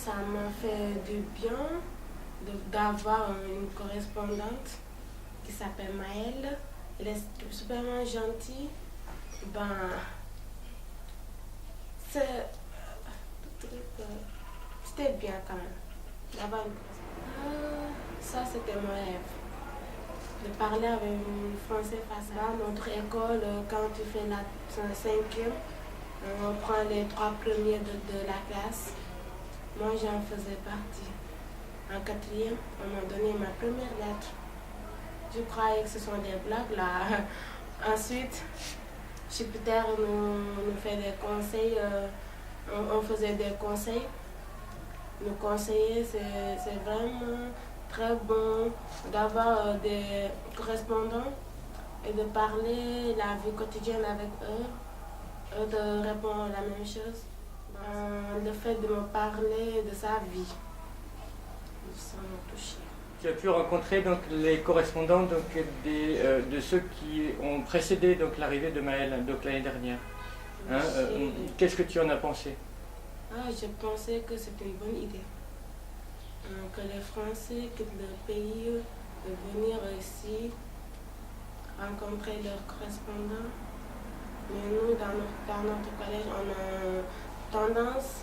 ça m'a fait du bien d'avoir une correspondante qui s'appelle Maëlle. Elle est super gentille. Ben, c'était bien quand même. D'avoir une correspondante. Ça, c'était mon rêve. De parler avec un Français face à notre école, quand tu fais la cinquième, on prend les 3 premiers de la classe. Moi, j'en faisais partie. En quatrième, on m'a donné ma première lettre. Je croyais que ce sont des blagues là. Ensuite, Jupiter nous fait des conseils. On faisait des conseils. Nous conseiller, c'est vraiment très bon d'avoir des correspondants et de parler la vie quotidienne avec eux, de répondre la même chose. Le fait de me parler de sa vie, ça m'a touché. Tu as pu rencontrer donc les correspondants donc, de ceux qui ont précédé donc l'arrivée de Maëlle donc l'année dernière. Hein, qu'est-ce que tu en as pensé? Je pensais que c'était une bonne idée. Que les Français quittent leur pays, de venir ici, rencontrer leurs correspondants. Mais nous, dans notre collège, on a tendance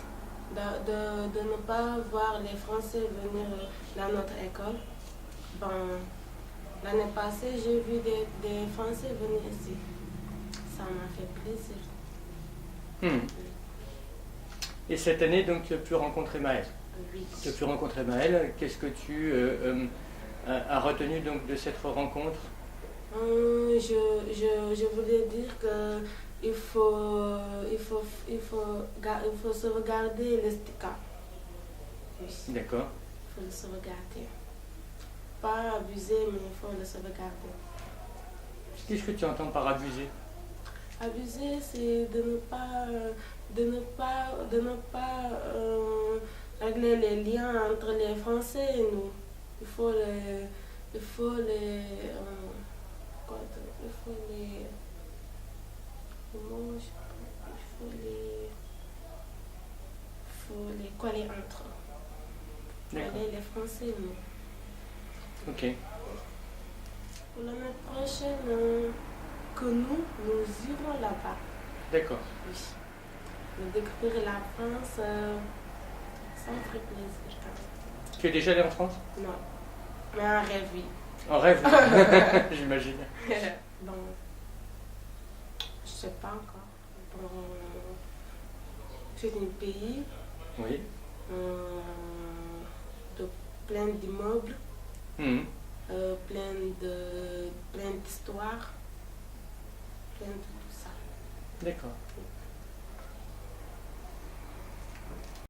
de ne pas voir les Français venir dans notre école. L'année passée, j'ai vu des Français venir ici. Ça m'a fait plaisir. Et cette année, donc, tu as pu rencontrer Maëlle. Oui. Tu as pu rencontrer Maëlle. Qu'est-ce que tu as retenu donc, de cette rencontre? Je voulais dire que il faut sauvegarder le STICA. Oui. D'accord. Il faut le sauvegarder. Pas abuser, mais il faut le sauvegarder. Qu'est-ce que tu entends par abuser? Abuser, c'est de ne pas régler les liens entre les Français et nous. Il faut les coller entre eux. Coller les Français et nous. Ok. Pour l'année prochaine, que nous irons là-bas. D'accord. Oui. De découvrir la France, ça me ferait plaisir quand même. Tu es déjà allé en France? Non, mais en rêve, oui. En rêve, j'imagine. Bon, je sais pas encore. Bon, c'est un pays Oui. de plein d'immeubles, plein d'histoires, plein de tout ça. D'accord.